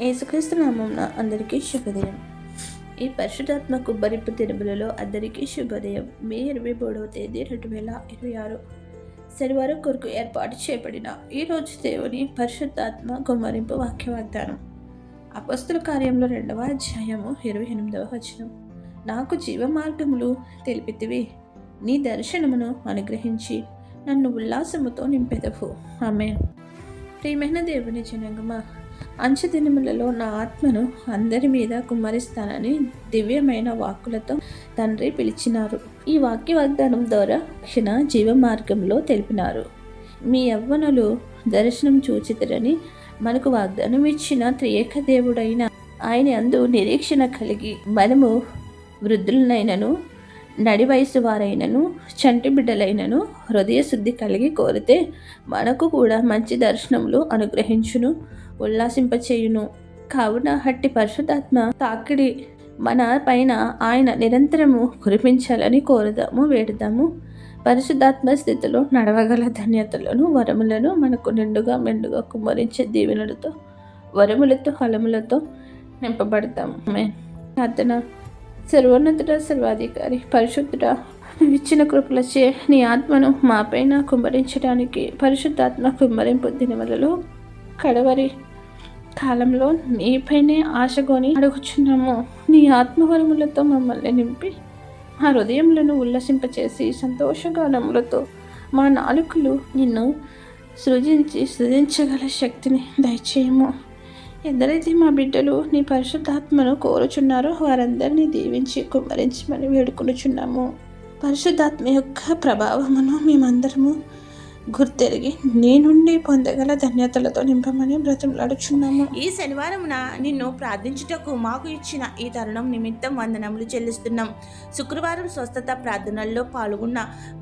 యేసుక్రీస్తు నామమున అందరికీ శుభోదయం. ఈ పరిశుద్ధాత్మ కుబ్బరింపు తిరుమలలో అందరికీ శుభోదయం. మే 23వ తేదీ 2026 శనివారం కొరకు ఏర్పాటు చేయబడిన ఈరోజు దేవుని పరిశుద్ధాత్మ కుమ్మరింపు వాక్య వాగ్దానం. అపొస్తలుల కార్యంలో 2వ అధ్యాయము 28వ వచనం. నాకు జీవ మార్గములు తెలిపితివి, నీ దర్శనమును అనుగ్రహించి నన్ను ఉల్లాసముతో నింపెదవు. ఆమేన్. ప్రియమైన దేవుని జనాంగమా, అంచెదినములలో నా ఆత్మను అందరి మీద కుమ్మరిస్తానని దివ్యమైన వాక్కులతో తండ్రి పిలిచినారు. ఈ వాక్య వాగ్దానం ద్వారా రక్షణ జీవ మార్గంలో తెలిపినారు. మీ యవ్వనులు దర్శనం చూచితరని మనకు వాగ్దానం ఇచ్చిన త్రియేక దేవుడైన ఆయన యందు నిరీక్షణ కలిగి మనము వృద్ధులనైనను, నడి వయసు వారైనను, చంటి బిడ్డలైనను హృదయ శుద్ధి కలిగి కోరితే మనకు కూడా మంచి దర్శనములు అనుగ్రహించును, ఉల్లాసింపచేయును. కావున హట్టి పరిశుద్ధాత్మ తాకిడి మన పైన ఆయన నిరంతరము కురిపించాలని కోరుదాము, వేడుదాము. పరిశుద్ధాత్మ స్థితిలో నడవగల ధన్యతలను, వరములను మనకు నిండుగా మెండుగా కుమ్మరించే దీవెనలతో, వరములతో, ఫలములతో నింపబడతాము. ప్రార్థన. సర్వోన్నతుడ, సర్వాధికారి, పరిశుద్ధుడ, ఇచ్చిన కృపలచే నీ ఆత్మను మాపైన కుమ్మరించడానికి పరిశుద్ధాత్మ కుమ్మరింపు దినములలో కడవరి కాలంలో నీపైనే ఆశగొని అడుగుచున్నాము. నీ ఆత్మవరములతో మమ్మల్ని నింపి మా హృదయములను ఉల్లసింపచేసి సంతోషగానములతో మా నాలుకలు నిన్ను సృజించగల శక్తిని దయచేయము. ఎందరైతే మా బిడ్డలు నీ పరిశుద్ధాత్మను కోరుచున్నారో వారందరినీ దీవించి కుమ్మరించమని వేడుకొనుచున్నాము. పరిశుద్ధాత్మ యొక్క ప్రభావమును మేమందరము గుర్తెరిగి నీ నుండి పొందగల ధన్యతలతో నింపమని బ్రతిమలాడుచున్నాము. ఈ శనివారమున నిన్ను ప్రార్థించుటకు మాకు ఇచ్చిన ఈ తరుణం నిమిత్తం వందనములు చెల్లిస్తున్నాం. శుక్రవారం స్వస్థత ప్రార్థనల్లో పాల్గొన్న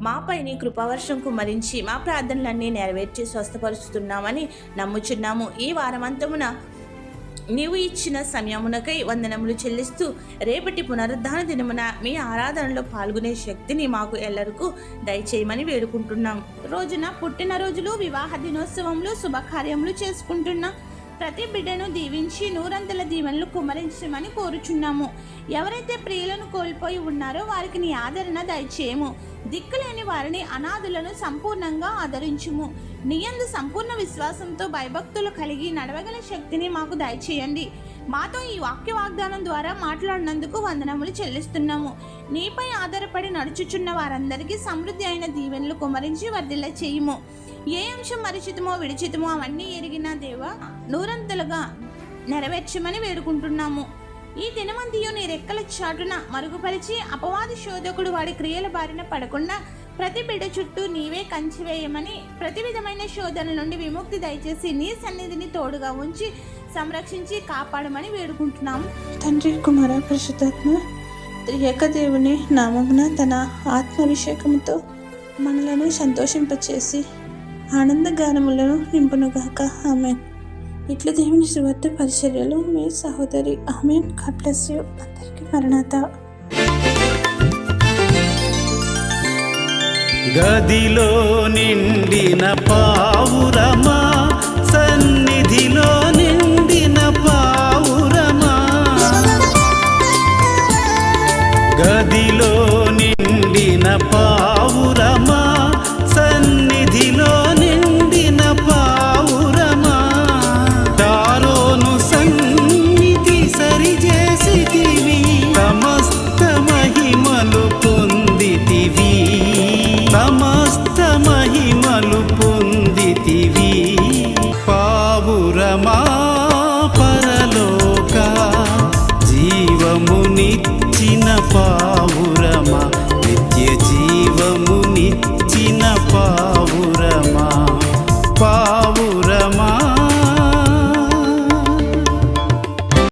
మాపై నీ కృపావర్షం కుమ్మరించి మా ప్రార్థనలన్నీ నెరవేర్చి స్వస్థపరుస్తున్నామని నమ్ముచున్నాము. ఈ వారమంతమున నీవు ఇచ్చిన సమయమునకై వందనములు చెల్లిస్తూ రేపటి పునరుద్ధాన దినమున మీ ఆరాధనలో పాల్గొనే శక్తిని మాకు ఎల్లరికూ దయచేయమని వేడుకుంటున్నాం. రోజున పుట్టినరోజులు, వివాహ దినోత్సవములు, శుభకార్యములు చేసుకుంటున్న ప్రతి బిడ్డను దీవించి నూరంతల దీవెనలు కుమ్మరించమని కోరుచున్నాము. ఎవరైతే ప్రియులను కోల్పోయి ఉన్నారో వారికి నీ ఆదరణ దయచేయము. దిక్కులేని వారిని, అనాథులను సంపూర్ణంగా ఆదరించుము. నీయందు సంపూర్ణ విశ్వాసంతో భయభక్తులు కలిగి నడవగల శక్తిని మాకు దయచేయండి. మాతో ఈ వాక్య వాగ్దానం ద్వారా మాట్లాడినందుకు వందనములు చెల్లిస్తున్నాము. నీపై ఆధారపడి నడుచుచున్న వారందరికీ సమృద్ధి అయిన దీవెనలు కుమ్మరించి వర్ధిల్ల చేయుము. ఏ అంశం మరిచితమో విడిచితమో అవన్నీ ఎరిగిన దేవ నూరంతలుగా నెరవేర్చమని వేడుకుంటున్నాము. ఈ దినమంతియు నీ రెక్కల చాటున మరుగుపరిచి అపవాది శోధకుడు వాడి క్రియల బారిన పడకుండా ప్రతి బిడ్డ చుట్టూ నీవే కంచివేయమని, ప్రతి విధమైన శోధనల నుండి విముక్తి దయచేసి నీ సన్నిధిని తోడుగా ఉంచి సంరక్షించి కాపాడమని వేడుకుంటున్నాము. తండ్రి, కుమార, పరిశుద్ధాత్మ త్రియేక దేవుని నామమున తన ఆత్మాభిషేకముతో మనలను సంతోషింపచేసి ఆనందగానములను నింపునుగాక. ఆమెన్. ఇట్లా దేవుని సువార్త పరిచర్యలో మీ సహోదరి. ఆమెన్. God bless you. అందరికీ మరణాత. గదిలో నిండిన పావురమా